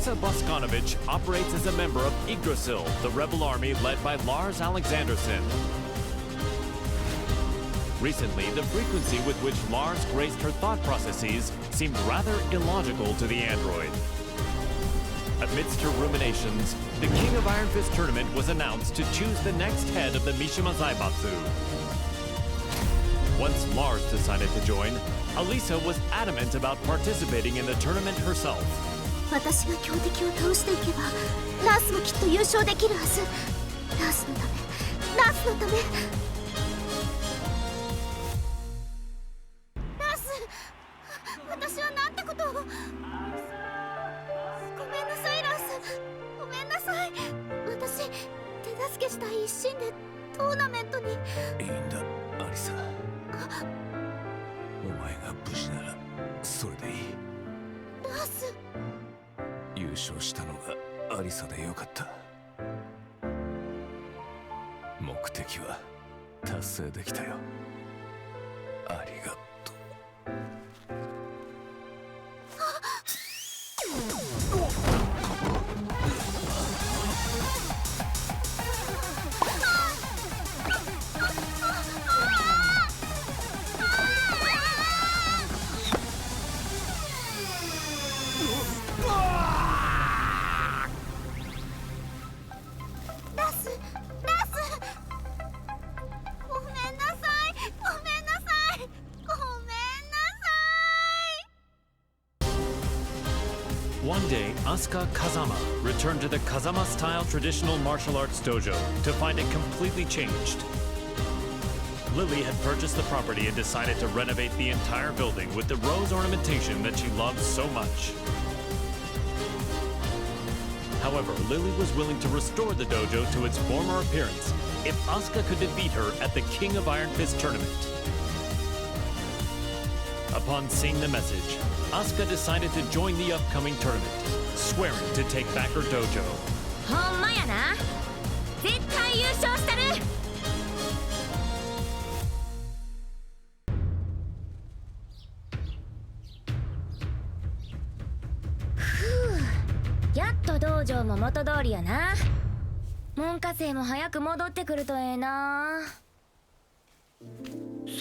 Alisa Boskanovich operates as a member of Yggdrasil, the rebel army led by Lars Alexanderson. Recently, the frequency with which Lars graced her thought processes seemed rather illogical to the android. Amidst her ruminations, the King of Iron Fist tournament was announced to choose the next head of the Mishima Zaibatsu. Once Lars decided to join, Alisa was adamant about participating in the tournament herself. 私が強敵を倒していけばラースもきっと優勝できるはず。ラースのため、ラースのため。ラース、私はなんてことを。ごめんなさいラース、ごめんなさい。私手助けしたい一心でトーナメントに。いいんだアリサ、お前が無事ならそれでいい。ラース、優勝したのがアリサでよかった。目的は達成できたよ。ありがとう。One day, Asuka Kazama returned to the Kazama-style traditional martial arts dojo to find it completely changed. Lily had purchased the property and decided to renovate the entire building with the rose ornamentation that she loved so much. However, Lily was willing to restore the dojo to its former appearance if Asuka could defeat her at the King of Iron Fist tournament. Upon seeing the message, Asuka decided to join the upcoming tournament, swearing to take back her dojo. ほんまやな。絶対優勝したる。ふう、やっと道場も元通りやな。門下生も早く戻ってくるとええな。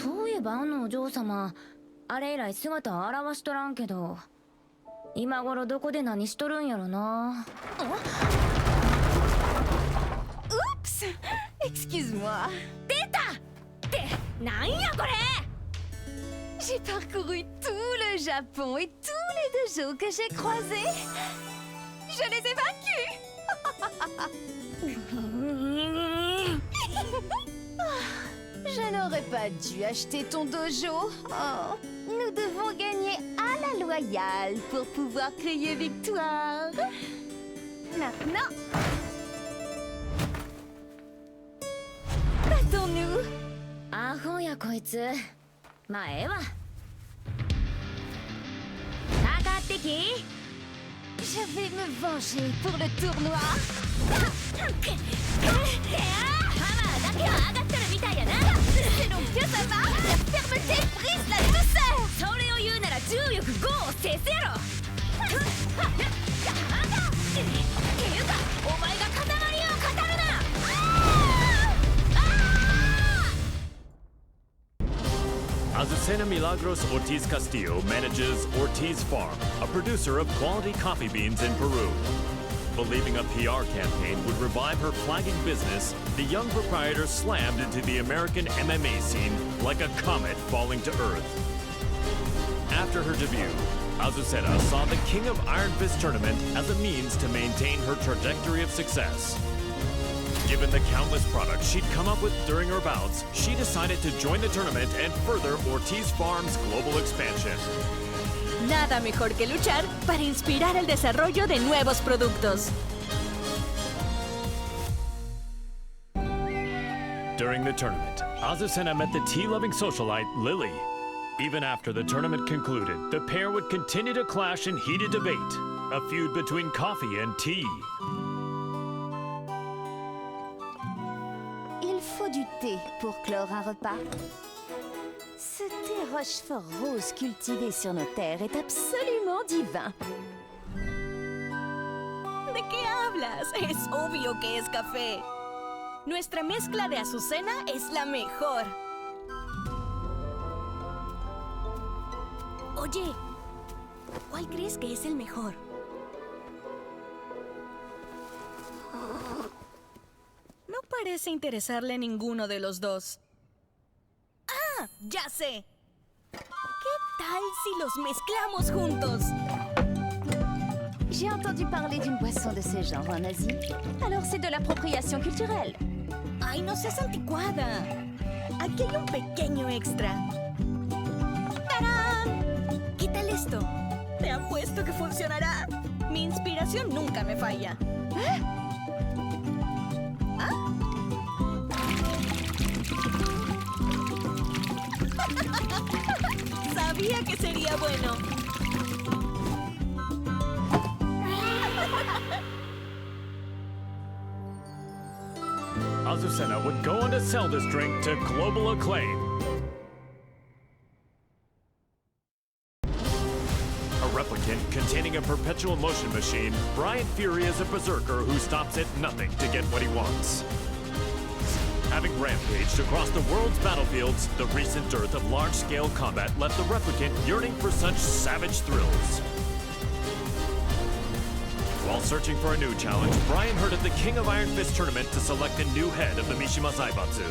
そういえばあのお嬢様、あれ以来姿を現しとらんけど、今頃どこで何しとるんやろな。Oups! Excuse-moi. 出たってなんやこれ。 J'ai parcouru tout le Japon et tous les dojos que j'ai croisés. Je les ai vaincus. Je n'aurais pas dû acheter ton dojo. Oh, nous devons gagner à la loyale pour pouvoir crier victoire. Maintenant, battons-nous. アホやこいつ。まあええわ。かかってき。 Je vais me venger pour le tournoi. パワーだけは上がってるみたいやな。 C'est donc que ça va. La fermeté brise la douceur. それを言うなら重力5を制せろ。っていうかお前が塊を語るな。Azucena Milagros Ortiz Castillo manages Ortiz Farm, a producer of quality coffee beans in Peru. Believing a PR campaign would revive her flagging business, the young proprietor slammed into the American MMA scene like a comet falling to Earth. After her debut, Azucena saw the King of Iron Fist tournament as a means to maintain her trajectory of success. Given the countless products she'd come up with during her bouts, she decided to join the tournament and further Ortiz Farm's global expansion. Nada mejor que luchar para inspirar el desarrollo de nuevos productos. During the tournament, Azucena met the tea-loving socialite Lily. Even after the tournament concluded, the pair would continue to clash in heated debate, a feud between coffee and tea. Il faut du thé pour clore un repas. Ce thé Rochefort rose cultivé sur nos terres est absolument divin. hablas? Es obvio que es café. Nuestra mezcla de azucena es la mejor. Oye, ¿cuál crees que es el mejor? No parece interesarle a ninguno de los dos. ¡Ah! ¡Ya sé! ¿Qué tal si los mezclamos juntos? J'ai entendu parler d'une boisson de ce genre en Asie. Alors c'est de l'appropriation culturelle. ¡Ay, no seas anticuada! Aquí hay un pequeño extra. ¡Tarán! ¿Qué tal esto? Te apuesto que funcionará. Mi inspiración nunca me falla. Sabía que sería bueno. Azucena would go on to sell this drink to global acclaim. A replicant containing a perpetual motion machine, Brian Fury is a berserker who stops at nothing to get what he wants. Having rampaged across the world's battlefields, the recent dearth of large-scale combat left the replicant yearning for such savage thrills. While searching for a new challenge, Brian heard of the King of Iron Fist tournament to select a new head of the Mishima Zaibatsu.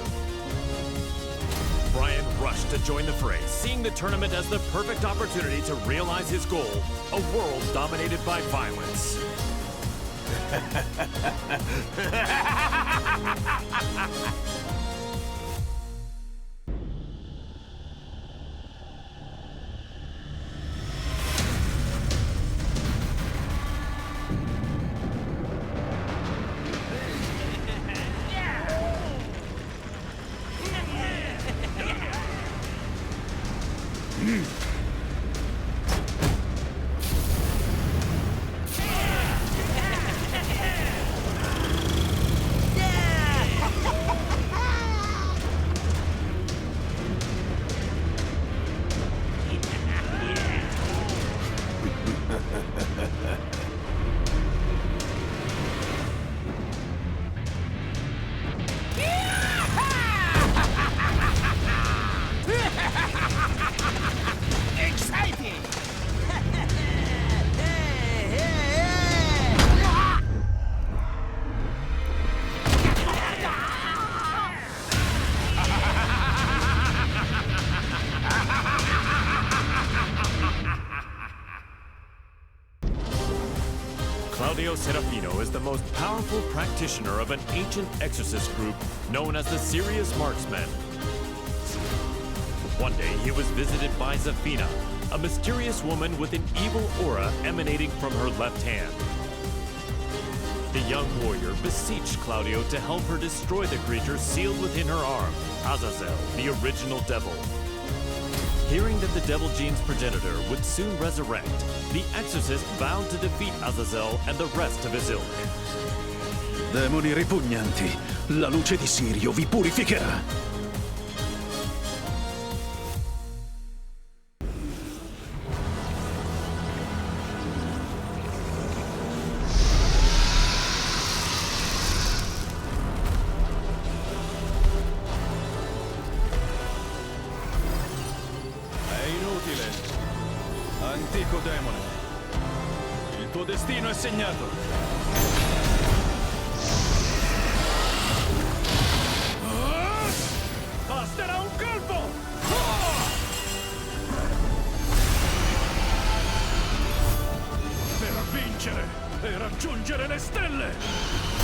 Brian rushed to join the fray, seeing the tournament as the perfect opportunity to realize his goal, a world dominated by violence. Claudio Serafino is the most powerful practitioner of an ancient exorcist group known as the Serious Marksmen. One day, he was visited by Zafina, a mysterious woman with an evil aura emanating from her left hand. The young warrior beseeched Claudio to help her destroy the creature sealed within her arm, Azazel, the original devil. Hearing that the Devil Gene's progenitor would soon resurrect, the exorcist vowed to defeat Azazel and the rest of his ilk. Demoni ripugnanti, la luce di Sirio vi purificherà. Antico demone, il tuo destino è segnato. Basterà un colpo! Per vincere e raggiungere le stelle!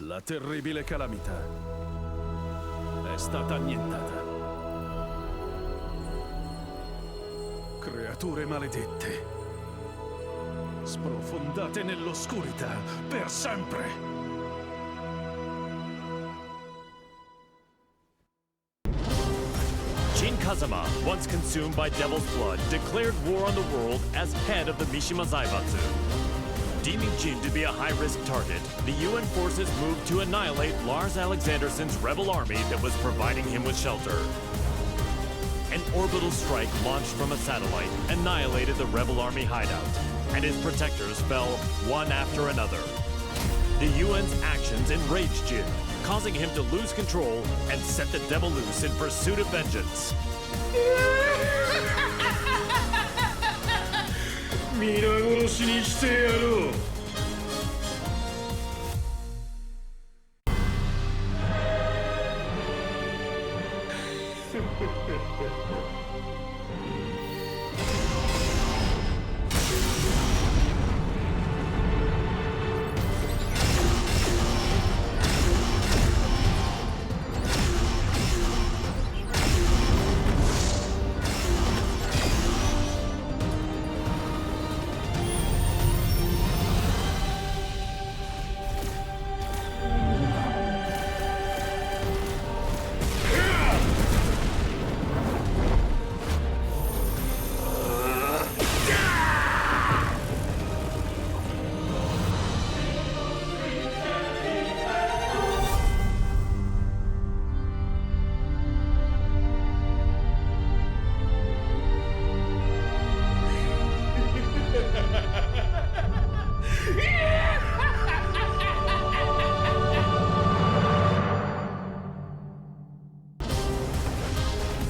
La terribile calamità è stata annientata. Creature maledette, sprofondate nell'oscurità per sempre. Jin Kazama, once consumed by devil's blood, declared war on the world as head of the Mishima Zaibatsu. Deeming Jin to be a high-risk target, the UN forces moved to annihilate Lars Alexandersson's rebel army that was providing him with shelter. An orbital strike launched from a satellite annihilated the rebel army hideout, and his protectors fell one after another. The UN's actions enraged Jin, causing him to lose control and set the devil loose in pursuit of vengeance. 皆殺しにしてやろう。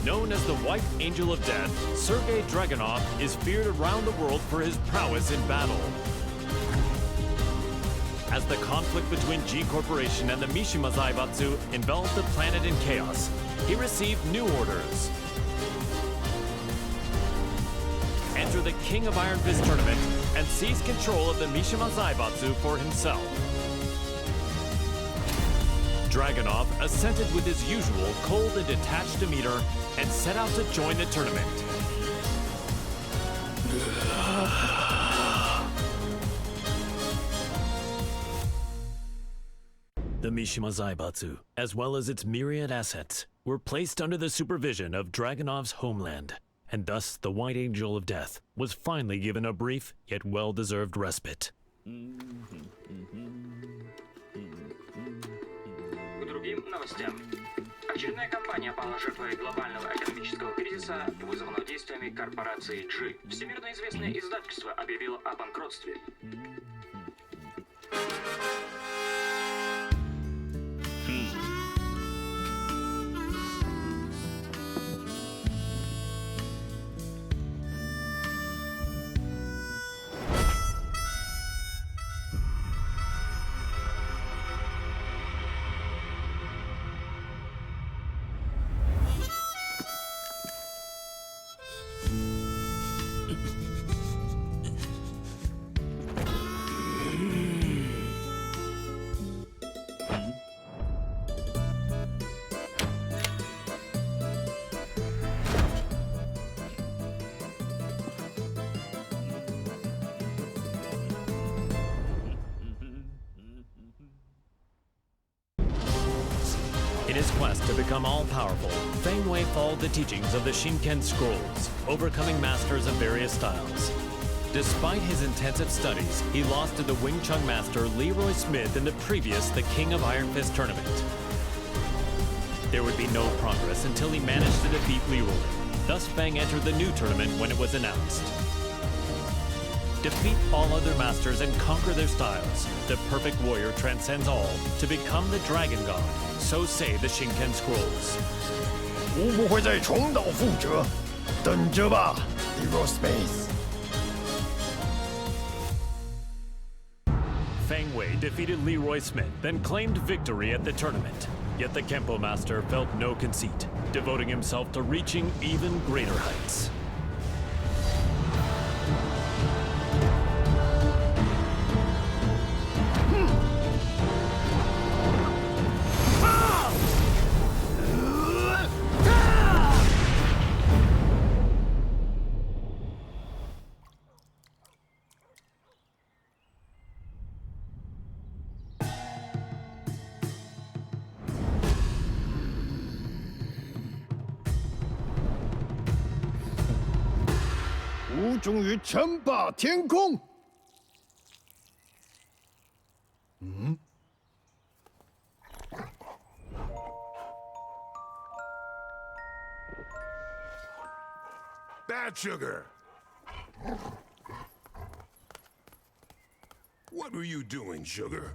Known as the White Angel of Death, Sergei Dragunov is feared around the world for his prowess in battle. As the conflict between G Corporation and the Mishima Zaibatsu enveloped the planet in chaos, he received new orders. Enter the King of Iron Fist tournament and seize control of the Mishima Zaibatsu for himself. Dragunov assented with his usual cold and detached demeanor and set out to join the tournament. The Mishima Zaibatsu, as well as its myriad assets, were placed under the supervision of Dragunov's homeland, and thus the White Angel of Death was finally given a brief yet well-deserved respite. К другим новостям. Очередная компания пала жертвой глобального экономического кризиса, вызванного действиями корпорации G. Всемирно известное издательство объявило о банкротстве. In his quest to become all-powerful, Feng Wei followed the teachings of the Shinken Scrolls, overcoming masters of various styles. Despite his intensive studies, he lost to the Wing Chun master Leroy Smith in the previous The King of Iron Fist tournament. There would be no progress until he managed to defeat Leroy. Thus Feng entered the new tournament when it was announced. Defeat all other masters and conquer their styles. The perfect warrior transcends all to become the Dragon God. So say the Shinken Scrolls. 无不会再重蹈覆辙，等着吧 ，Leroy Smith。 Feng Wei defeated Leroy Smith, then claimed victory at the tournament. Yet the Kempo master felt no conceit, devoting himself to reaching even greater heights.吾终于称霸天空。Bad sugar! What were you doing, sugar?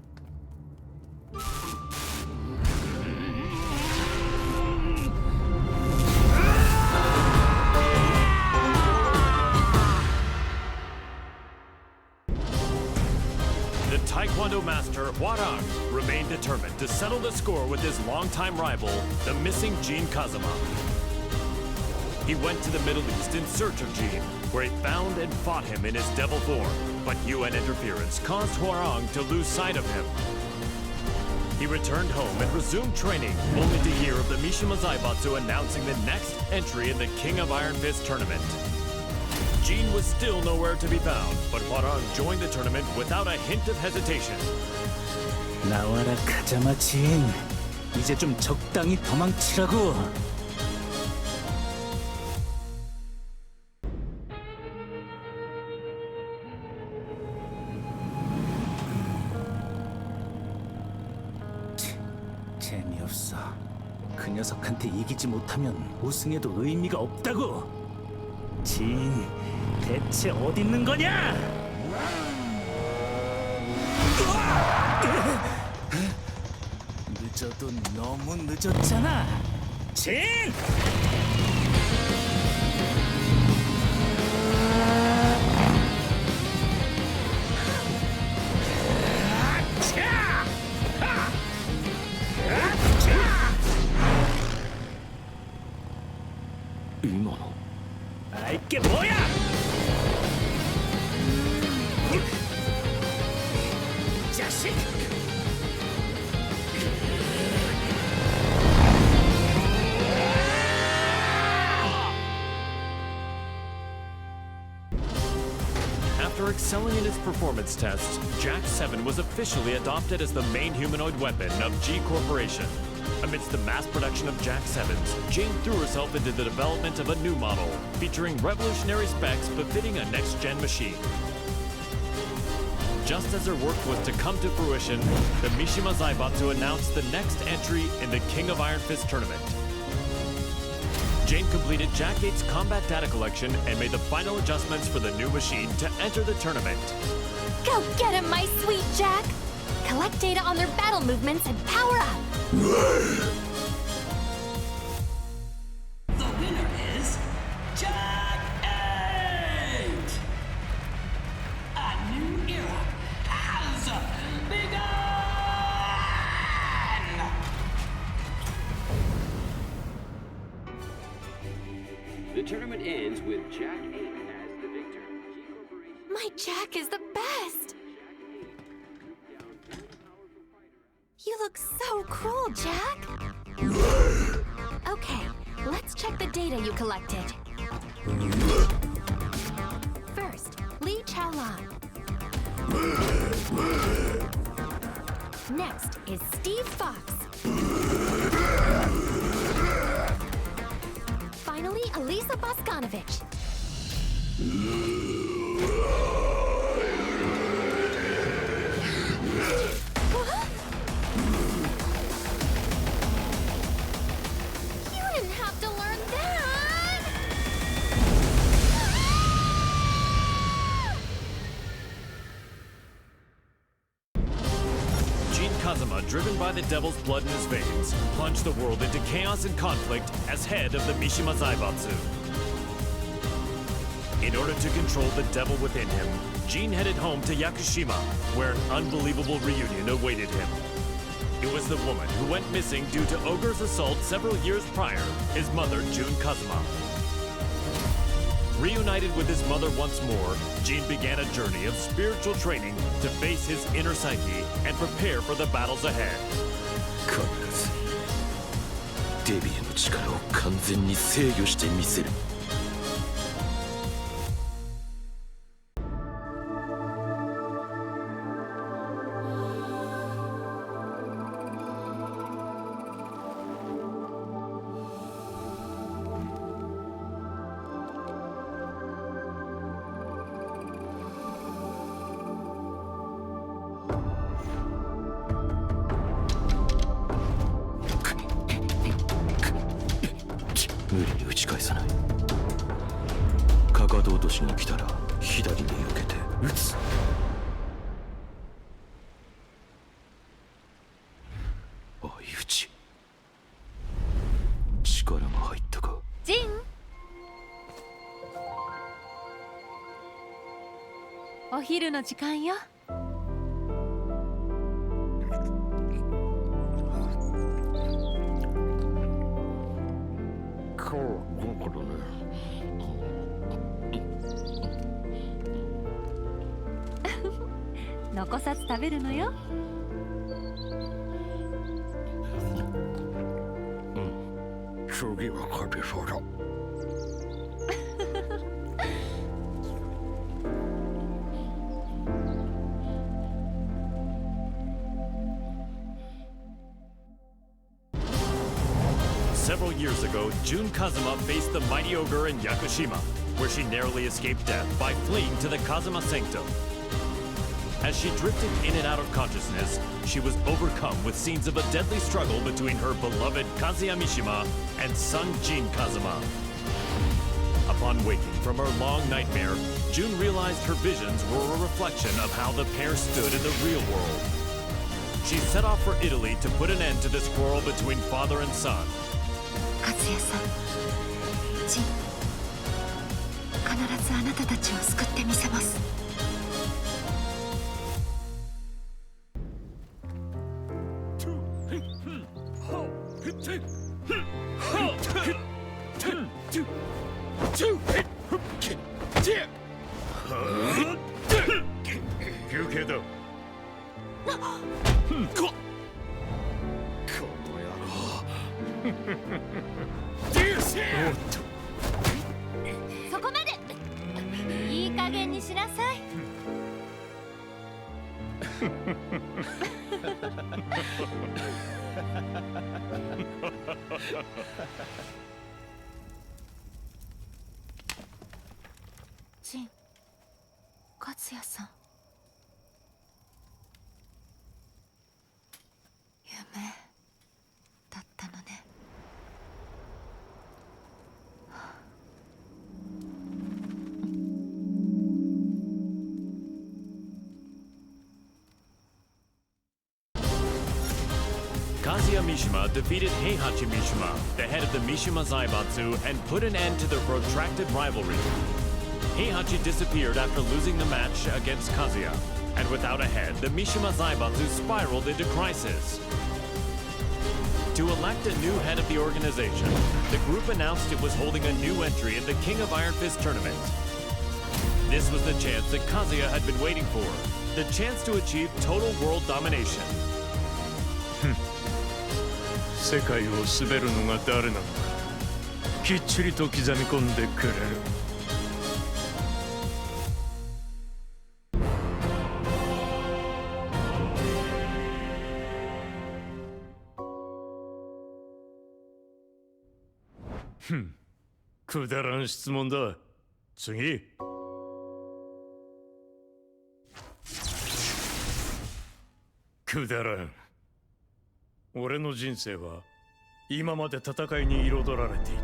The Taekwondo master, Hwarang, remained determined to settle the score with his longtime rival, the missing Jin Kazama. He went to the Middle East in search of Jin, where he found and fought him in his devil form, but UN interference caused Hwarang to lose sight of him. He returned home and resumed training, only to hear of the Mishima Zaibatsu announcing the next entry in the King of Iron Fist tournament. Jin was still nowhere to be found, but Hwarang joined the tournament without a hint of hesitation. 나와라 가자마 진. 이제 좀 적당히 도망치라고. 재미없어. 그 녀석한테 이기지 못하면 우승해도 의미가 없다고. 진, 대체 어디 있는 거냐? 늦어도 너무 늦었잖아. 진! 아, 이게 뭐야? 자식! After excelling in his performance tests, Jack 7 was officially adopted as the main humanoid weapon of G Corporation. Amidst the mass production of Jack 7s, Jane threw herself into the development of a new model, featuring revolutionary specs befitting a next-gen machine. Just as her work was to come to fruition, the Mishima Zaibatsu announced the next entry in the King of Iron Fist tournament. Jane completed Jack 8's combat data collection and made the final adjustments for the new machine to enter the tournament. Go get him, my sweet Jack! Collect data on their battle movements and power up! The winner is Jack 8! A new era has begun! The tournament ends with Jack 8 as the victor. My Jack is the best! You look so cool, Jack! Okay, let's check the data you collected. First, Lee Chaolan. Next is Steve Fox. Finally, Elisa Boscanovich. You didn't have to learn that! Jin Kazama, driven by the devil's blood in his veins, plunged the world into chaos and conflict as head of the Mishima Zaibatsu. In order to control the devil within him, Jin headed home to Yakushima, where an unbelievable reunion awaited him. It was the woman who went missing due to Ogre's assault several years prior, his mother, Jun Kazama. Reunited with his mother once more, Jin began a journey of spiritual training to face his inner psyche and prepare for the battles ahead. 必ずデビエの力を完全に制御してみせる。返さない。かかと落としに来たら左に避けて撃つ。相打ち。力が入ったか。ジン、お昼の時間よ。今日このことね。残さず食べるのよ。次は勝てそうだ。Several years ago, Jun Kazuma faced the mighty ogre in Yakushima, where she narrowly escaped death by fleeing to the Kazuma Sanctum. As she drifted in and out of consciousness, she was overcome with scenes of a deadly struggle between her beloved Kazuya Mishima and son Jin Kazuma. Upon waking from her long nightmare, Jun realized her visions were a reflection of how the pair stood in the real world. She set off for Italy to put an end to this quarrel between father and son. 和也さん、ジン、必ずあなたたちを救ってみせます。休憩だ。そこまで。いい加減にしなさい。ジン、和也さん。夢だったのね。Kazuya Mishima defeated Heihachi Mishima, the head of the Mishima Zaibatsu, and put an end to their protracted rivalry. Heihachi disappeared after losing the match against Kazuya, and without a head, the Mishima Zaibatsu spiraled into crisis. To elect a new head of the organization, the group announced it was holding a new entry in the King of Iron Fist tournament. This was the chance that Kazuya had been waiting for, the chance to achieve total world domination. 世界を滑るのが誰なのかきっちりと刻み込んでくれる。くだらん質問だ。次。くだらん。俺の人生は今まで戦いに彩られてい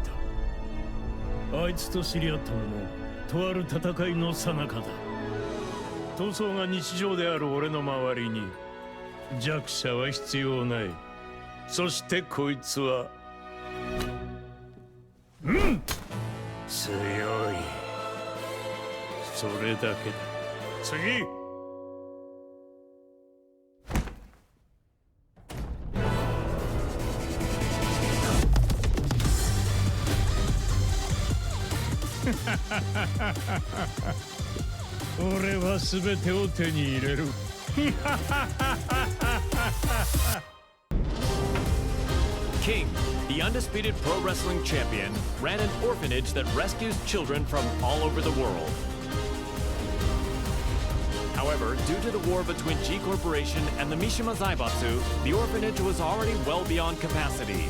た。あいつと知り合ったのもとある戦いの最中だ。闘争が日常である俺の周りに弱者は必要ない。そしてこいつは強い。それだけだ。次。俺は全てを手に入れる。King, the undisputed pro wrestling champion, ran an orphanage that rescues children from all over the world. However, due to the war between G Corporation and the Mishima Zaibatsu, the orphanage was already well beyond capacity.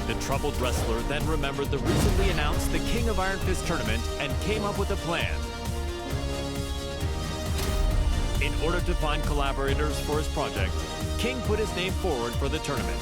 The troubled wrestler then remembered the recently announced the King of Iron Fist tournament and came up with a plan. In order to find collaborators for his project, King put his name forward for the tournament.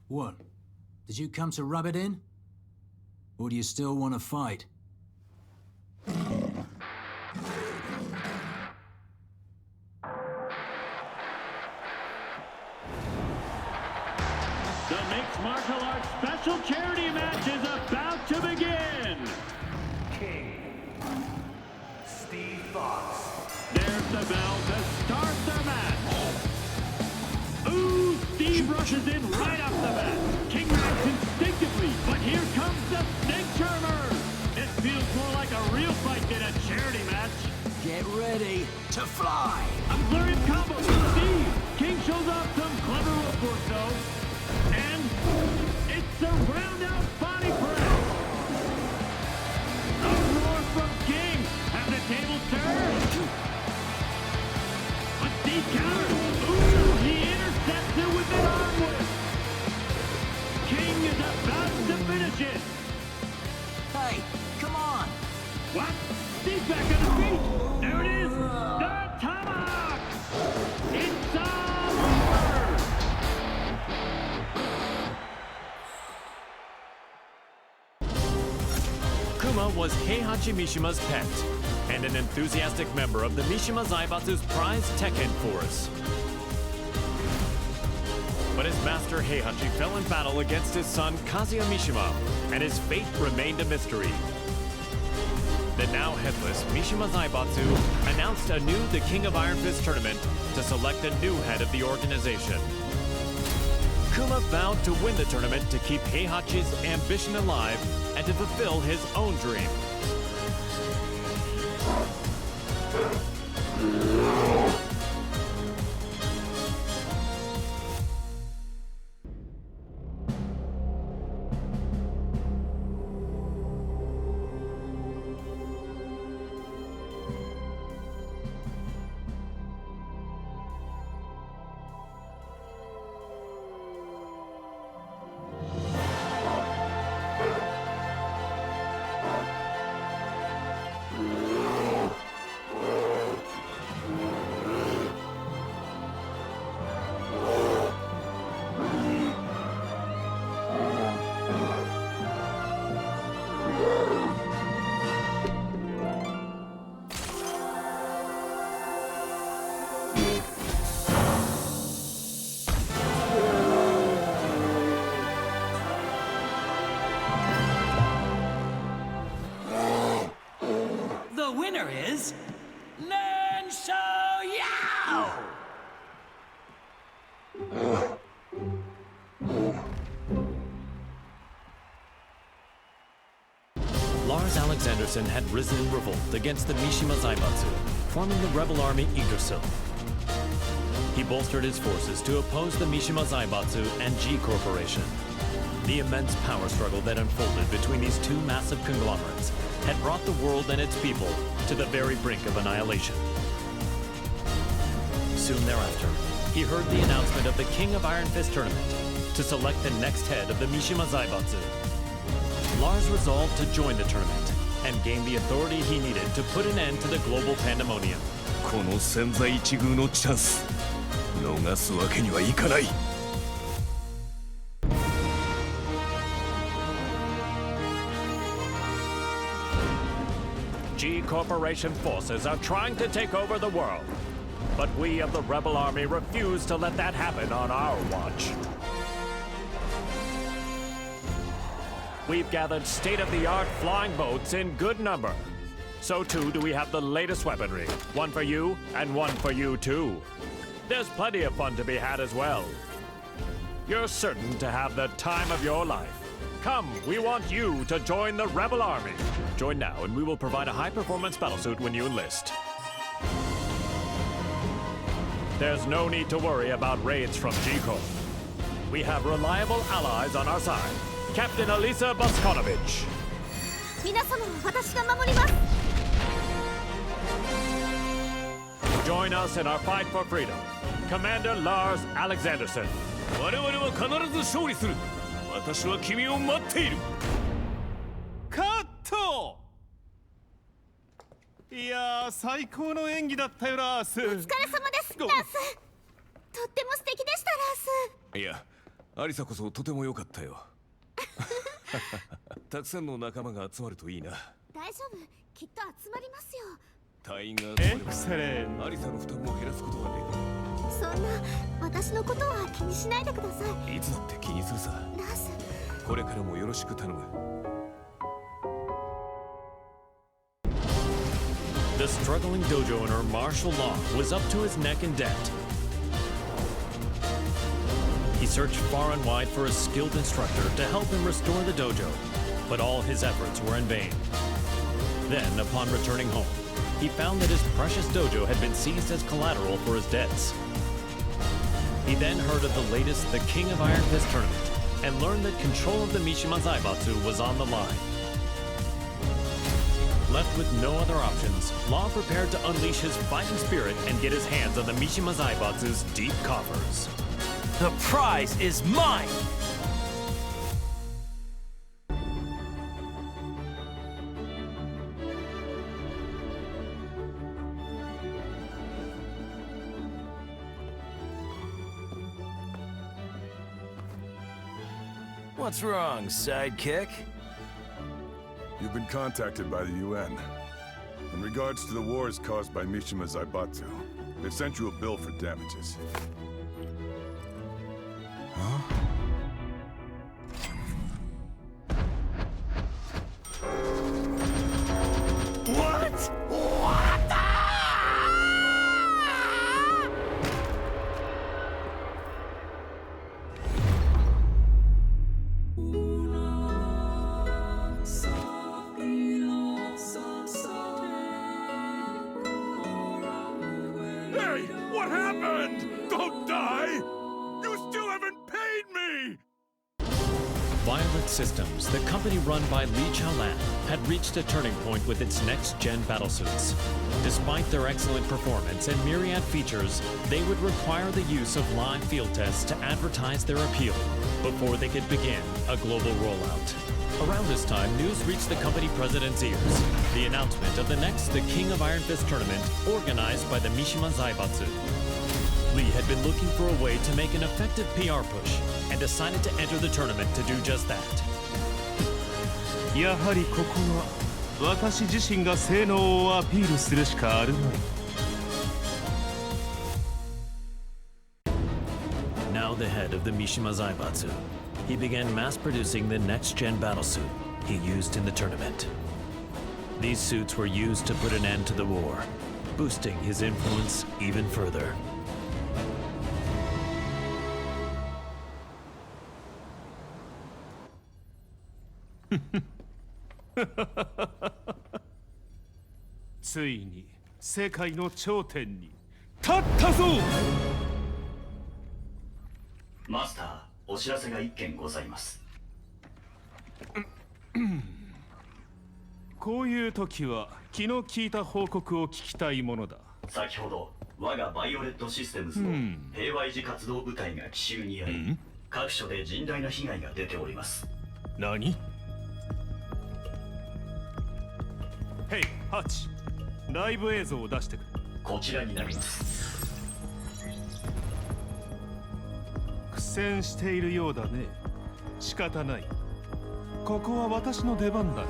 What? Did you come to rub it in? Or do you still want to fight? The mixed martial arts special charity match is about to begin! King. Steve Fox. There's the bell to start the match! Ooh, Steve rushes in right off the bat! King reacts instinctively, but here comes the snake charmer! It feels more like a real fight than a charity match! Get ready to fly! A flurry of combos from Steve! King shows off some clever footwork though. And it's a round-out body press! A roar from King! Have the tables turned? But Steve counters! Ooh, he intercepts it with an arm whip! King is about to finish it! Hey, come on! What? Steve's back on his feet! There it is! The tomahawk! It's all over! Kuma was Heihachi Mishima's pet, and an enthusiastic member of the Mishima Zaibatsu's prized Tekken force. But his master Heihachi fell in battle against his son Kazuya Mishima, and his fate remained a mystery. The now headless Mishima Zaibatsu announced anew the King of Iron Fist tournament to select a new head of the organization. Kuma vowed to win the tournament to keep Heihachi's ambition alive and to fulfill his own dream. The winner is Nen Shou Yao! Lars Alexanderson had risen in revolt against the Mishima Zaibatsu, forming the rebel army Yggdrasil. He bolstered his forces to oppose the Mishima Zaibatsu and G Corporation. The immense power struggle that unfolded between these two massive conglomerates had brought the world and its people to the very brink of annihilation. Soon thereafter, he heard the announcement of the King of Iron Fist tournament to select the next head of the Mishima Zaibatsu. Lars resolved to join the tournament and gain the authority he needed to put an end to the global pandemonium. この千載一遇のチャンス逃すわけにはいかない。 G Corporation forces are trying to take over the world, but we of the Rebel Army refuse to let that happen on our watch. We've gathered state-of-the-art flying boats in good number. So too do we have the latest weaponry, one for you and one for you too. There's plenty of fun to be had as well. You're certain to have the time of your life. Come, we want you to join the Rebel Army. Join now and we will provide a high-performance battlesuit when you enlist. There's no need to worry about raids from G-Corp. We have reliable allies on our side. Captain Elisa Boskonovich. 皆様を私が守ります Join us in our fight for freedom. Commander Lars Alexanderson. 我々は必ず勝利する。私は君を待っている。カット。いやー、最高の演技だったよ、ラース。お疲れ様です、ラース。とっても素敵でした、ラース。いや、アリサこそとても良かったよ。たくさんの仲間が集まるといいな。大丈夫、きっと集まりますよ。隊員がエクセレン。アリサの負担も減らすことがでそんな私のことは気にしないでください。きる。いつだって気にするさ。ラース、これからもよろしく頼む。The struggling dojo owner, Marshall Long, was up to his neck in debt. He searched far and wide for a skilled instructor to help him restore the dojo, but all his efforts were in vain. Then, upon returning home, he found that his precious dojo had been seized as collateral for his debts. He then heard of the latest The King of Iron Fist tournament and learned that control of the Mishima Zaibatsu was on the line. Left with no other options, Law prepared to unleash his fighting spirit and get his hands on the Mishima Zaibatsu's deep coffers. The prize is mine! What's wrong, sidekick? You've been contacted by the UN. In regards to the wars caused by Mishima Zaibatsu, they've sent you a bill for damages. What? What the? Hey! What happened? Don't die! You still haven't paid me! Violet Systems, the company run by Li Chaolan, had reached a turning point with its next-gen battlesuits. Despite their excellent performance and myriad features, they would require the use of live field tests to advertise their appeal before they could begin a global rollout. Around this time, news reached the company president's ears. The announcement of the next The King of Iron Fist tournament organized by the Mishima Zaibatsu. Lee had been looking for a way to make an effective PR push and decided to enter the tournament to do just that. やはりここは私自身が性能をアピールするしかあるまい。Now the head of the Mishima Zaibatsu, he began mass-producing the next-gen battlesuit he used in the tournament. These suits were used to put an end to the war, boosting his influence even further. ついに世界の頂点に立ったぞ。マスター、お知らせが一件ございます。こういう時は気の利いた報告を聞きたいものだ。先ほど我がバイオレットシステムズの平和維持活動部隊が奇襲にあり、各所で甚大な被害が出ております。何？ヘイ、ハチ、ライブ映像を出してくれ。こちらになります。苦戦しているようだね。仕方ない。ここは私の出番だね。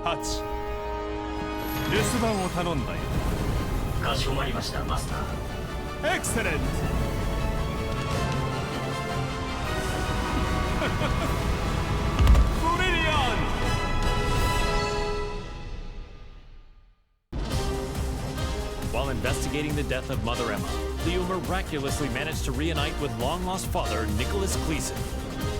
ハチ、留守番を頼んだよ。かしこまりました、マスター。エクセレント。ブリリアント。While investigating the death of Mother Emma, Leo miraculously managed to reunite with long-lost father Nicholas Gleason.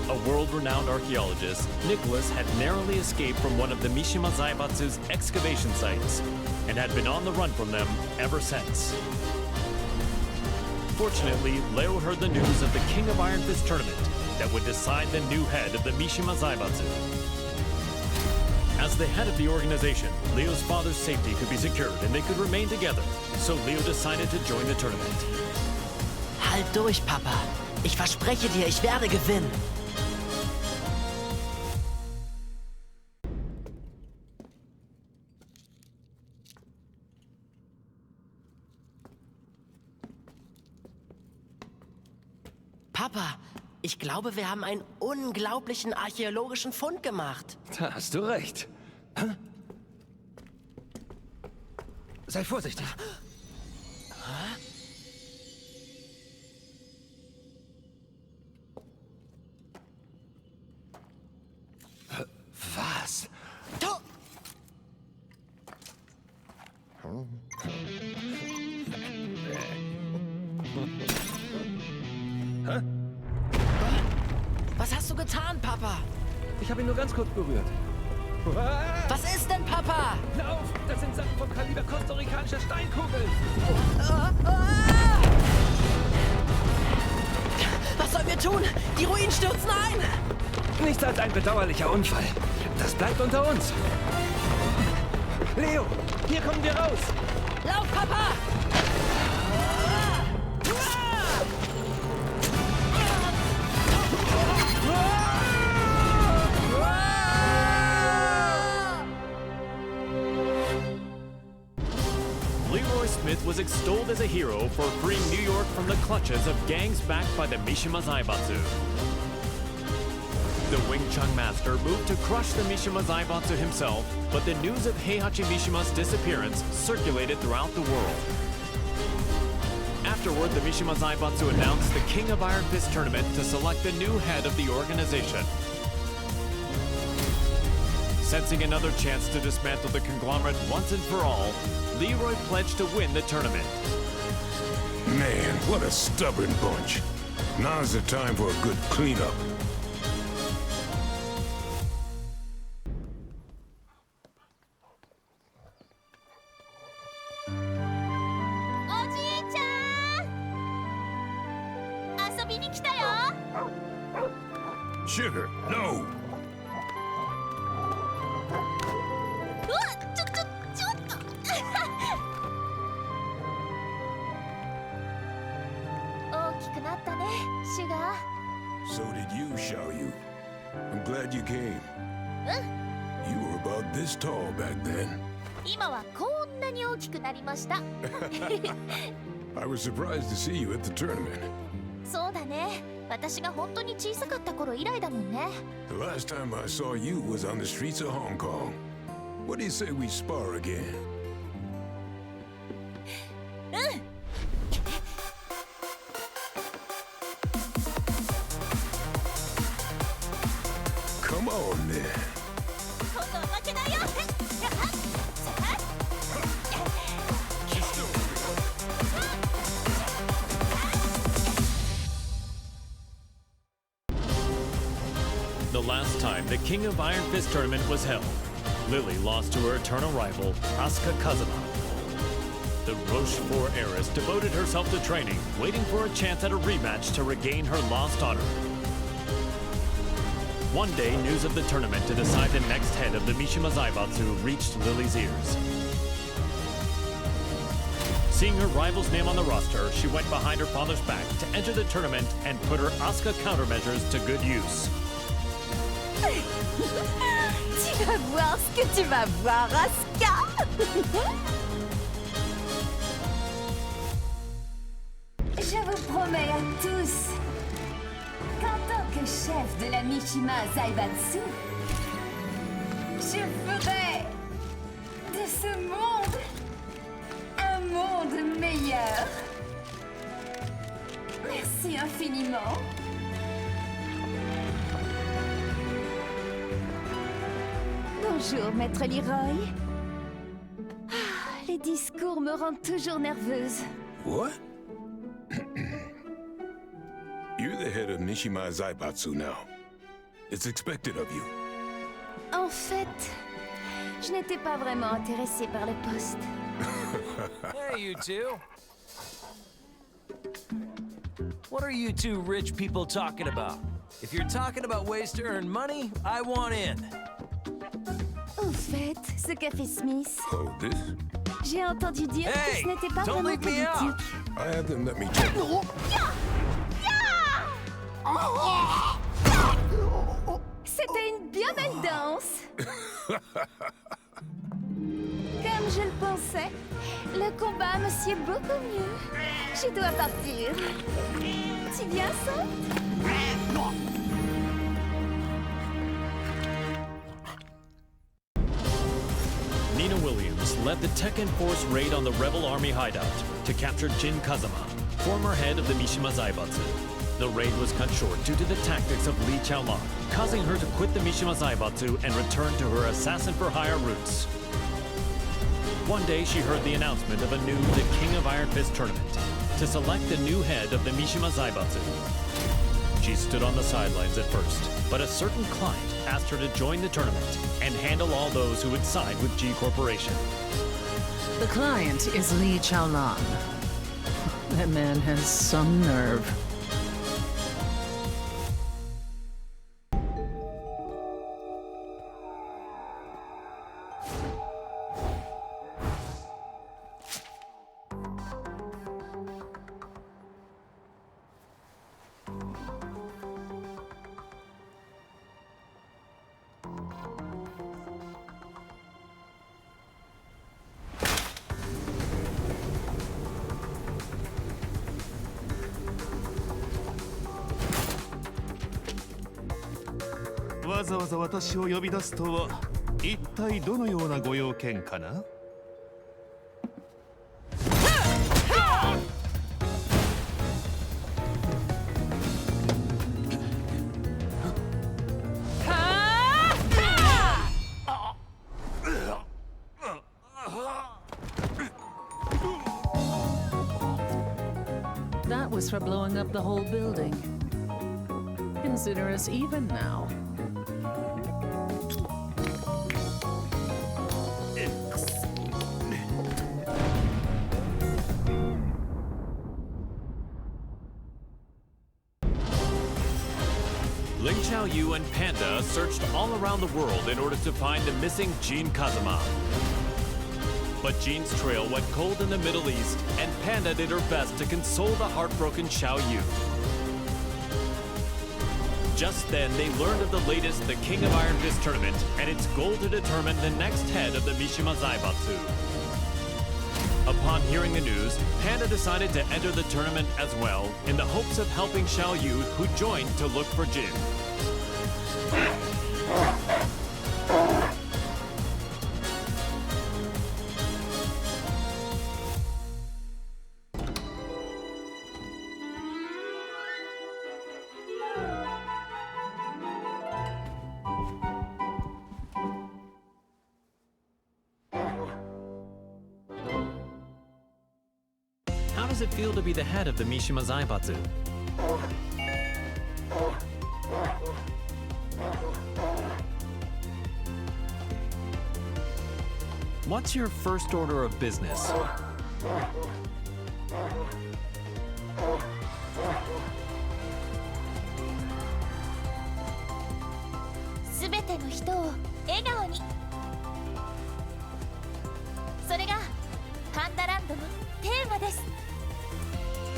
A world-renowned archaeologist, Nicholas had narrowly escaped from one of the Mishima Zaibatsu's excavation sites and had been on the run from them ever since. Fortunately, Leo heard the news of the King of Iron Fist tournament that would decide the new head of the Mishima Zaibatsu. As the head of the organization, Leo's father's safety could be secured and they could remain together. So Leo decided to join the tournament. Halt durch, Papa. Ich verspreche dir, ich werde gewinnen. Papa, ich glaube, wir haben einen unglaublichen archäologischen Fund gemacht. Da hast du recht. Hä? Sei vorsichtig. Was? Hä? Was hast du getan, Papa? Ich habe ihn nur ganz kurz berührt. Was ist denn, Papa? Lauf! Das sind Sachen vom Kaliber kostarikanischer Steinkugeln! Was sollen wir tun? Die Ruinen stürzen ein! Nichts als ein bedauerlicher Unfall. Das bleibt unter uns. Leo, hier kommen wir raus! Lauf, Papa! Leroy Smith was extolled as a hero for freeing New York from the clutches of gangs backed by the Mishima Zaibatsu. The Wing Chun master moved to crush the Mishima Zaibatsu himself, but the news of Heihachi Mishima's disappearance circulated throughout the world. Afterward, the Mishima Zaibatsu announced the King of Iron Fist tournament to select the new head of the organization. Sensing another chance to dismantle the conglomerate once and for all, Leroy pledged to win the tournament. Man, what a stubborn bunch. Now's the time for a good cleanup. Sugar, no! So did you, Xiaoyu. I'm glad you came. You were about this tall back then. I was surprised to see you at the tournament. The last time I saw you was on the streets of Hong Kong. What do you say we spar again? Come on, then. The last time the King of Iron Fist tournament was held, Lily lost to her eternal rival, Asuka Kazama. The Rochefort heiress devoted herself to training, waiting for a chance at a rematch to regain her lost honor. One day, news of the tournament to decide the next head of the Mishima Zaibatsu reached Lily's ears. Seeing her rival's name on the roster, she went behind her father's back to enter the tournament and put her Asuka countermeasures to good use. Tu vas voir ce que tu vas voir, Asuka. Je vous promets à tous qu'en tant que chef de la Mishima Zaibatsu, je ferai de ce monde un monde meilleur. Merci infiniment. Bonjour, Maître Leroy. Les discours me rendent toujours nerveuse. What? You're the head of Mishima Zaibatsu now. It's expected of you. En fait, je n'étais pas vraiment intéressée par le poste. Hey, you two. What are you two rich people talking about? If you're talking about ways to earn money, I want in. Ouf. fait, ce café Smith? Oh, this? J'ai entendu dire que ce n'était pas don't vraiment leave me out. politique. I have them let me check. C'était une bien belle danse. Comme je le pensais, le combat me sied beaucoup mieux. Je dois partir. Tu viens, ça? Nina Williams led the Tekken Force raid on the rebel army hideout to capture Jin Kazama, former head of the Mishima Zaibatsu. The raid was cut short due to the tactics of Li Chaolan, causing her to quit the Mishima Zaibatsu and return to her assassin-for-hire roots. One day, she heard the announcement of a new The King of Iron Fist tournament to select the new head of the Mishima Zaibatsu. She stood on the sidelines at first, but a certain client asked her to join the tournament and handle all those who would side with G Corporation. The client is Li Chaolan. That man has some nerve. What わざわざ私を呼び出すとは一体どのようなご用件かな。That was for blowing up the whole building. Consider us even now. Ling Xiaoyu and Panda searched all around the world in order to find the missing Jin Kazama. But Jin's trail went cold in the Middle East, and Panda did her best to console the heartbroken Xiaoyu. Just then, they learned of the latest The King of Iron Fist tournament and its goal to determine the next head of the Mishima Zaibatsu. Upon hearing the news, Panda decided to enter the tournament as well in the hopes of helping Xiaoyu, who joined to look for Jin. How does it feel to be the head of the Mishima Zaibatsu? What's your first order of business?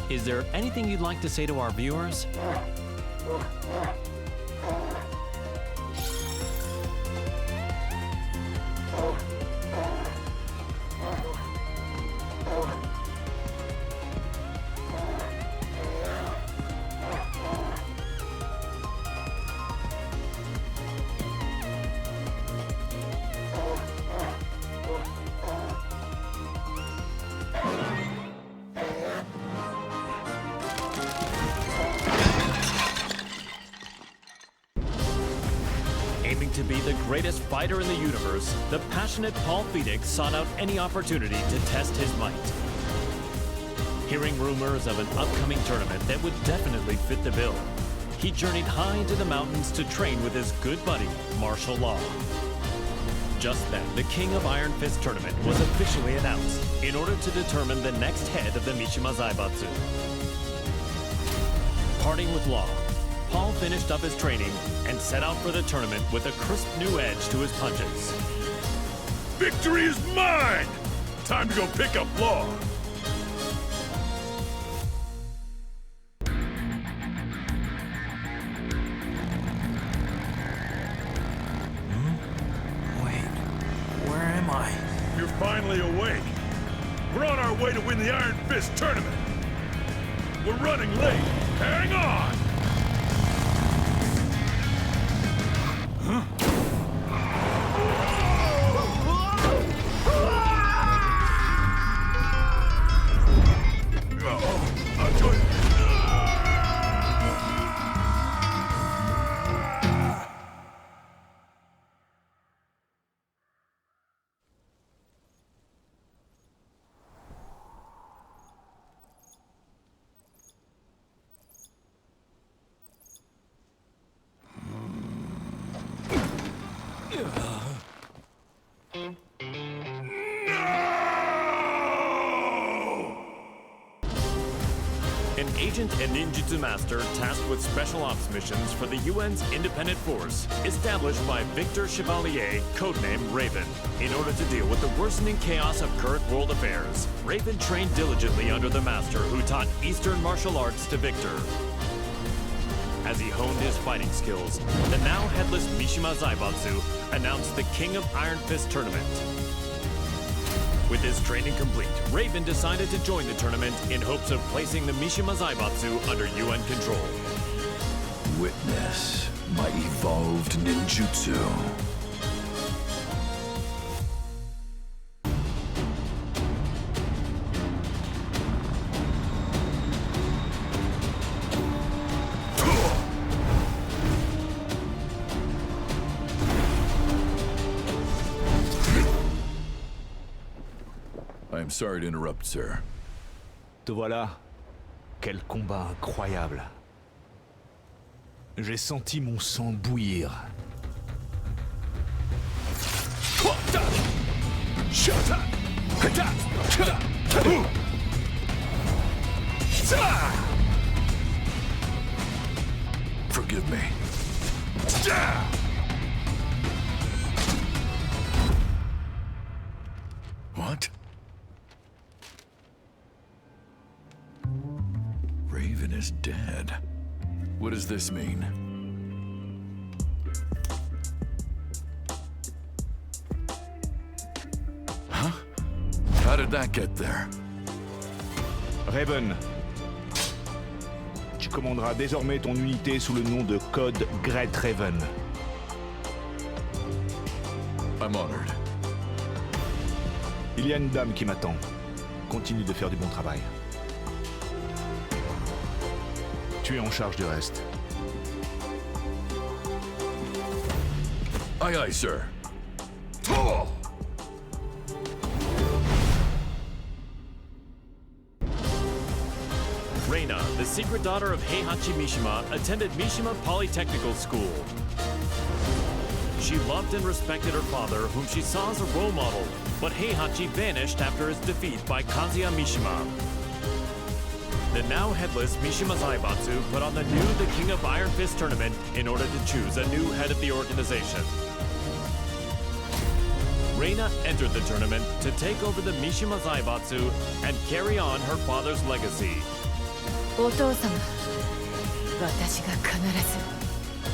Is there anything you'd like to say to our viewers? Aiming to be the greatest fighter in the universe, the passionate Paul Phoenix sought out any opportunity to test his might. Hearing rumors of an upcoming tournament that would definitely fit the bill, he journeyed high into the mountains to train with his good buddy, Martial Law. Just then, the King of Iron Fist tournament was officially announced in order to determine the next head of the Mishima Zaibatsu. Parting with Law, Paul finished up his training and set out for the tournament with a crisp new edge to his punches. Victory is mine! Time to go pick up Law. Where am I? You're finally awake. We're on our way to win the Iron Fist tournament. We're running late. Hang on! Huh? An agent and ninjutsu master tasked with special ops missions for the UN's independent force, established by Victor Chevalier, codenamed Raven. In order to deal with the worsening chaos of current world affairs, Raven trained diligently under the master who taught Eastern martial arts to Victor. As he honed his fighting skills, the now headless Mishima Zaibatsu announced the King of Iron Fist tournament. With his training complete, Raven decided to join the tournament in hopes of placing the Mishima Zaibatsu under UN control. Witness my evolved ninjutsu. I'm sorry to interrupt, sir. Te voilà. Quel combat incroyable. J'ai senti mon sang bouillir. Forgive me. What? Raven is dead. What does this mean? Huh? How did that get there? Raven, tu commanderas désormais ton unité sous le nom de code Great Raven. I'm honored. Il y a une dame qui m'attend. Continue de faire du bon travail. Tu es en charge du reste. Aye, aye, sir. Reina, the secret daughter of Heihachi Mishima, attended Mishima Polytechnical School. She loved and respected her father, whom she saw as a role model, but Heihachi vanished after his defeat by Kazuya Mishima. The now headless Mishima Zaibatsu put on the King of Iron Fist tournament in order to choose a new head of the organization. Reina entered the tournament to take over the Mishima Zaibatsu and carry on her father's legacy. お父様、私が必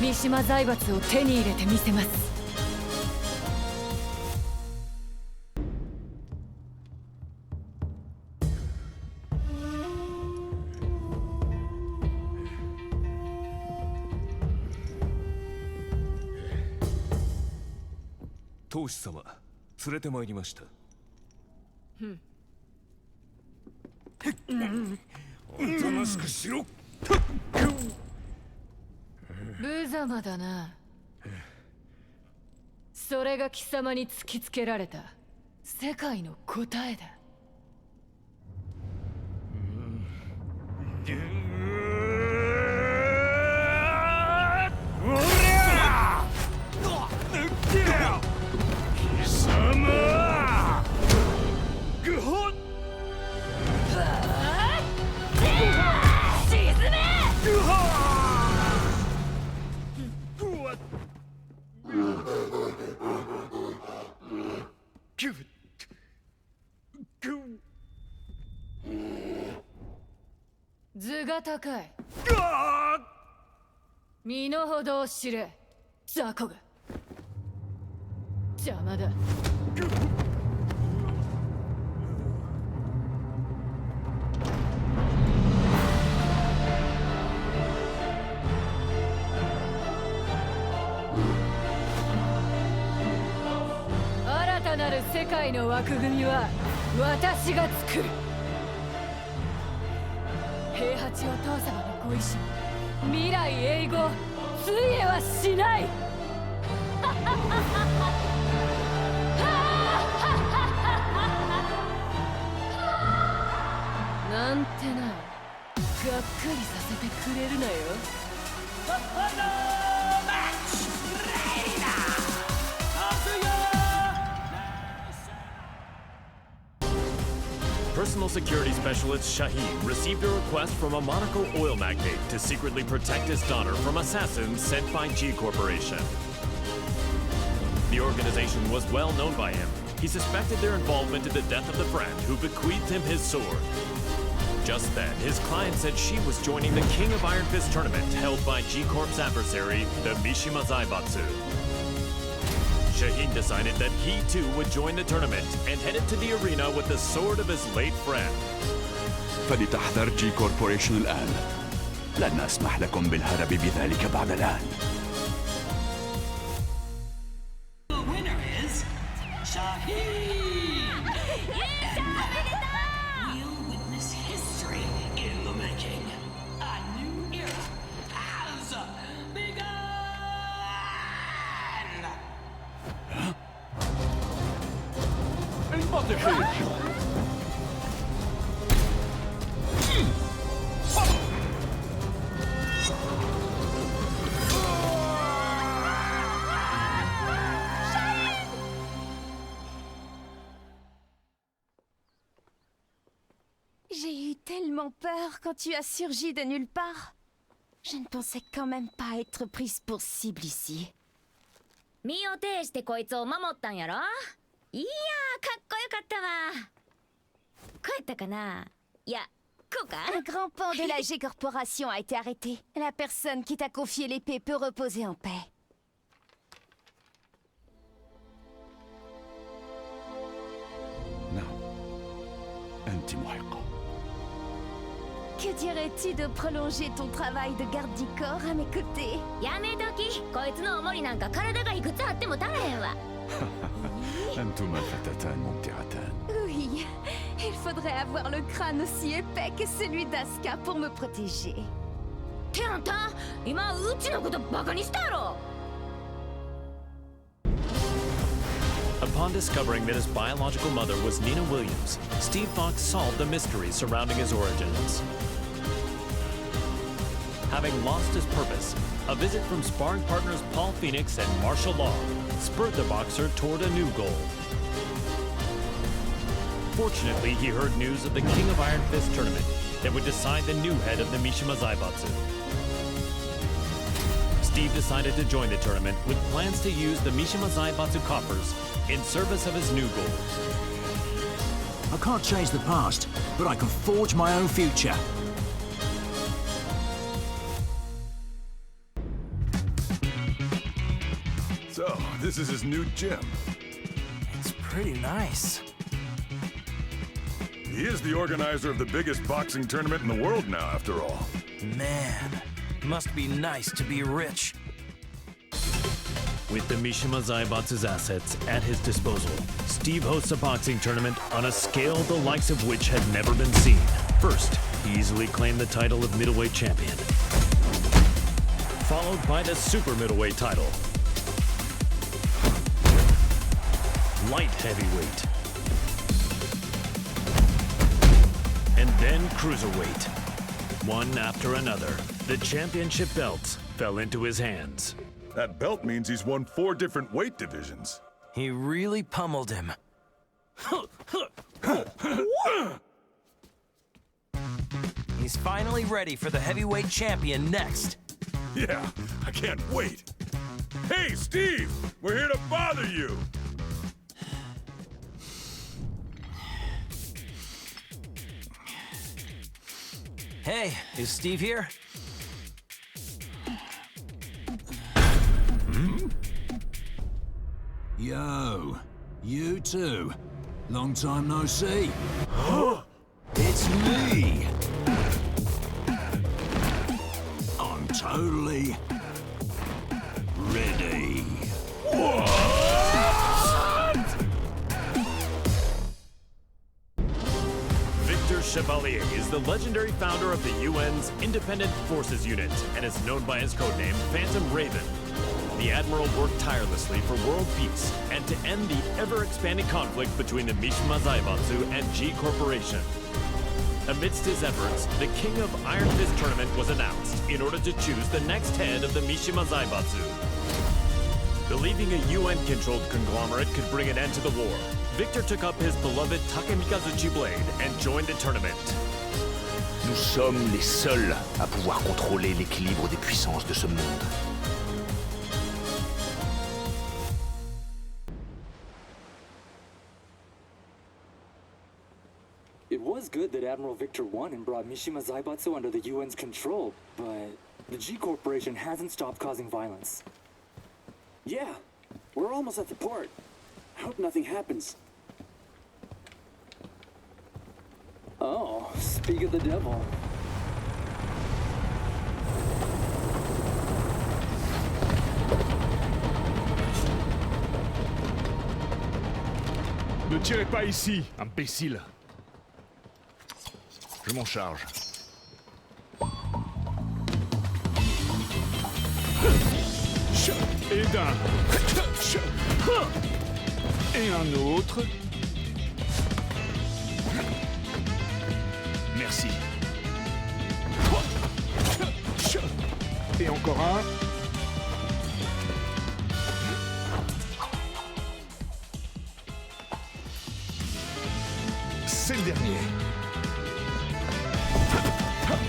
ず三島財閥を手に入れてみせます。当主様、連れてまいりました。おとなしくしろ。無様だな。それが貴様に突きつけられた世界の答えだ。貴が高い。身の程を知れ、雑魚が。邪魔だ。新たなる世界の枠組みは私が作る。平八お父様のご意志、未来永劫ついえはしない。なんてな、がっかりさせてくれるなよ。Personal security specialist Shaheen received a request from a Monaco oil magnate to secretly protect his daughter from assassins sent by G Corporation. The organization was well known by him. He suspected their involvement in the death of the friend who bequeathed him his sword. Just then, his client said she was joining the King of Iron Fist tournament held by G Corp's adversary, the Mishima Zaibatsu. Shaheen decided that he too would join the tournament and headed to the arena with the sword of his late friend. فلتحذر جي كوربوريشن الآن. لن أسمح لكم بالهرب بذلك بعد الآن. The winner is Shaheen! We'll witness history in the making. A new era has begun! J'ai eu tellement peur quand tu as surgi de nulle part. Je ne pensais quand même pas être prise pour cible ici. 身を挺してこいつを守ったんやろ。いやー、かっこよかったわ。こうやったかな。いや、こうか。Un grand pan de la G Corporation a été arrêté. La personne qui t'a confié l'épée peut reposer en paix. أنت محقة. Que dirais-tu de prolonger ton travail de garde du corps à mes côtés? やめとき。こいつのおもりなんか体がいくつあっても足らへんわ。أنتما فتاتان ممتعتان. Oui, il faudrait avoir le crâne aussi épais que celui d'Asuka pour me protéger. ってあんた、今うちのことバカにしたやろ。Upon discovering that his biological mother was Nina Williams, Steve Fox solved the mystery surrounding his origins. Having lost his purpose, a visit from sparring partners Paul Phoenix and Martial Law spurred the boxer toward a new goal. Fortunately, he heard news of the King of Iron Fist tournament that would decide the new head of the Mishima Zaibatsu. Steve decided to join the tournament with plans to use the Mishima Zaibatsu coffers in service of his new goal. I can't change the past, but I can forge my own future. So, this is his new gym. It's pretty nice. He is the organizer of the biggest boxing tournament in the world now, after all. Man, must be nice to be rich. With the Mishima Zaibatsu's assets at his disposal, Steve hosts a boxing tournament on a scale the likes of which had never been seen. First, he easily claimed the title of middleweight champion, followed by the super middleweight title, light heavyweight, and then cruiserweight. One after another, the championship belts fell into his hands. That belt means he's won 4 different weight divisions. He really pummeled him. He's finally ready for the heavyweight champion next. Yeah, I can't wait. Hey, Steve! We're here to bother you! Hey, is Steve here? Yo, you too. Long time no see. It's me. I'm totally ready. Victor Chevalier is the legendary founder of the UN's Independent Forces Unit and is known by his codename Phantom Raven. The Admiral worked tirelessly for world peace and to end the ever-expanding conflict between the Mishima Zaibatsu and G Corporation. Amidst his efforts, the King of Iron Fist tournament was announced in order to choose the next head of the Mishima Zaibatsu. Believing a UN-controlled conglomerate could bring an end to the war, Victor took up his beloved Takemikazuchi blade and joined the tournament. Nous sommes les seuls à pouvoir contrôler l'équilibre des puissances de ce monde. It was good that Admiral Victor won and brought Mishima Zaibatsu under the UN's control, but the G Corporation hasn't stopped causing violence. Yeah, we're almost at the port. I hope nothing happens. Oh, speak of the devil. Ne tirez pas ici, imbécile. Je m'en charge. Et d'un. Et un autre. Merci. Et encore un. C'est le dernier.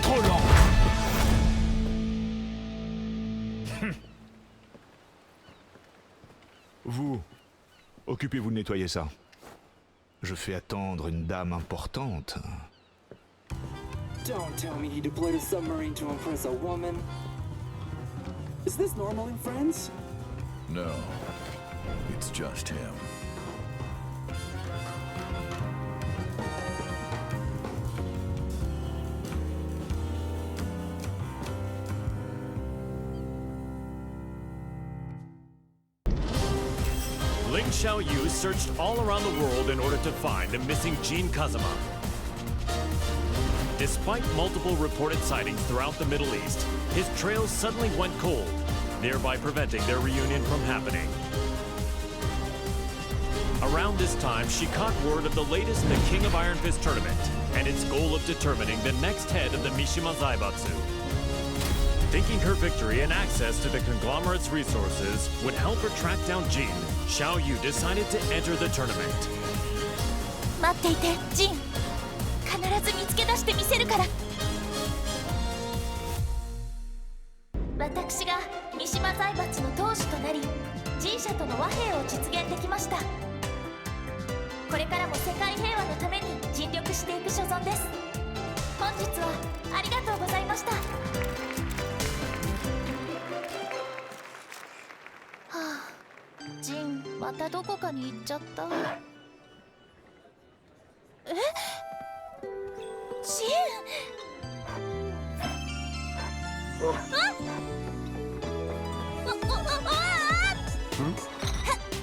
Trop lent. Vous, occupez-vous de nettoyer ça. Je fais attendre une dame importante. Don't tell me he deployed a submarine to impress a woman. Is this normal in Friends? No, it's just him. Ling Xiaoyu searched all around the world in order to find the missing Jin Kazama. Despite multiple reported sightings throughout the Middle East, his trails suddenly went cold, thereby preventing their reunion from happening. Around this time, she caught word of the latest in the King of Iron Fist tournament and its goal of determining the next head of the Mishima Zaibatsu. Thinking her victory and access to the conglomerate's resources would help her track down Jin, Xiaoyu decided to enter the tournament. 待っていて、ジン。必ず見つけ出してみせるから。私が三島財閥の当主となり、G社との和平を実現できました。これからも世界平和のために尽力していく所存です。本日はありがとうございました。はあ、ジン、またどこかに行っちゃった。え？ジン！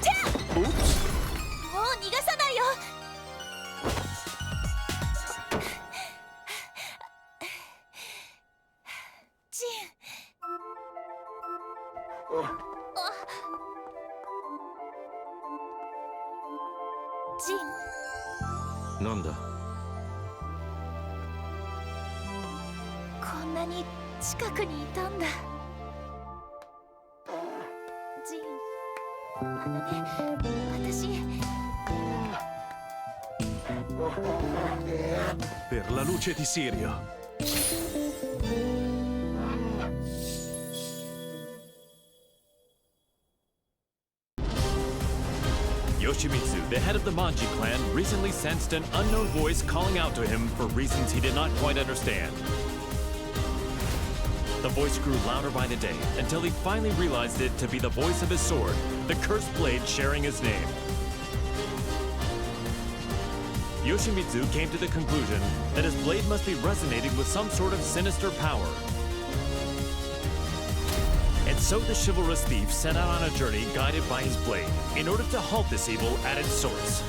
じゃあ！もう逃がさないよ！ジン。ジン。なんだ？こんなに近くにいたんだ。ジン、あのね、私。Per la luce di Sirio. Yoshimitsu, the head of the Manji clan, recently sensed an unknown voice calling out to him for reasons he did not quite understand. The voice grew louder by the day until he finally realized it to be the voice of his sword, the cursed blade sharing his name. Yoshimitsu came to the conclusion that his blade must be resonating with some sort of sinister power. And so the chivalrous thief set out on a journey guided by his blade in order to halt this evil at its source.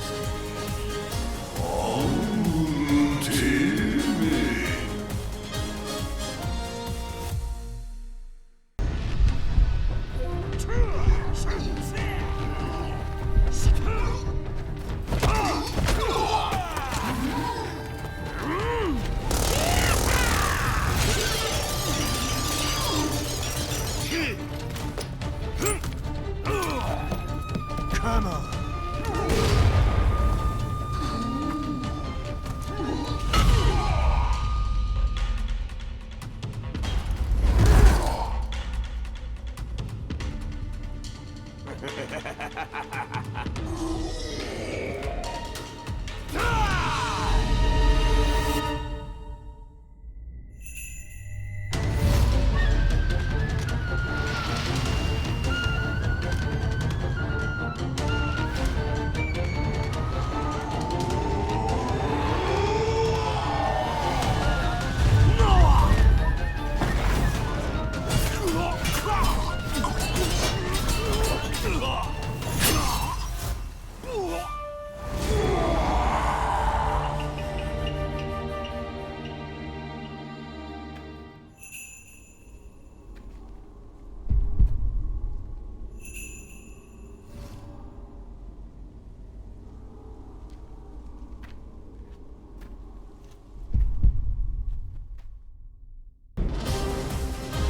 Come on.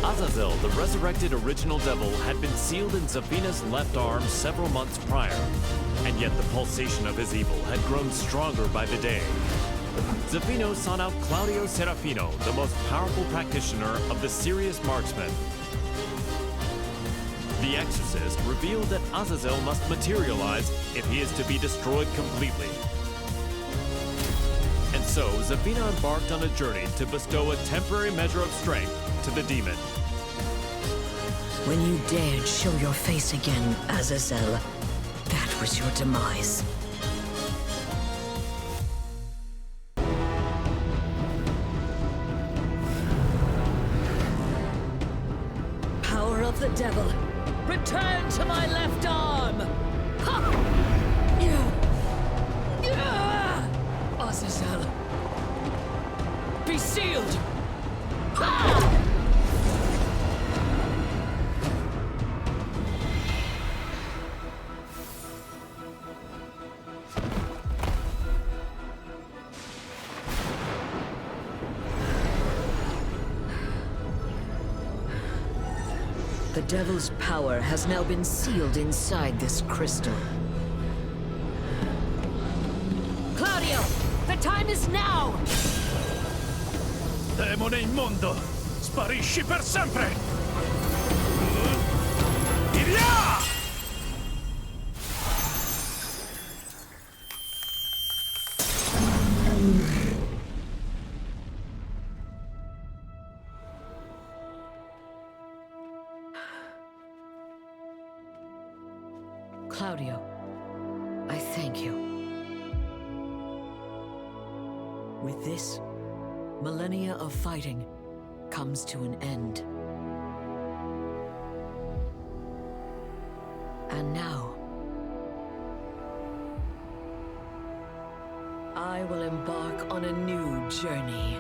Azazel, the resurrected original devil, had been sealed in Zafina's left arm several months prior, and yet the pulsation of his evil had grown stronger by the day. Zafino sought out Claudio Serafino, the most powerful practitioner of the serious marksman. The exorcist revealed that Azazel must materialize if he is to be destroyed completely. And so, Zafina embarked on a journey to bestow a temporary measure of strength to the demon. When you dared show your face again, Azazel, that was your demise. Power of the devil, return to my left arm! Ha! Azazel, be sealed! Ha! The devil's power has now been sealed inside this crystal. Claudio, the time is now! Demone immondo! Sparisci per sempre! Via! Claudio, I thank you. With this, millennia of fighting comes to an end. And now, I will embark on a new journey.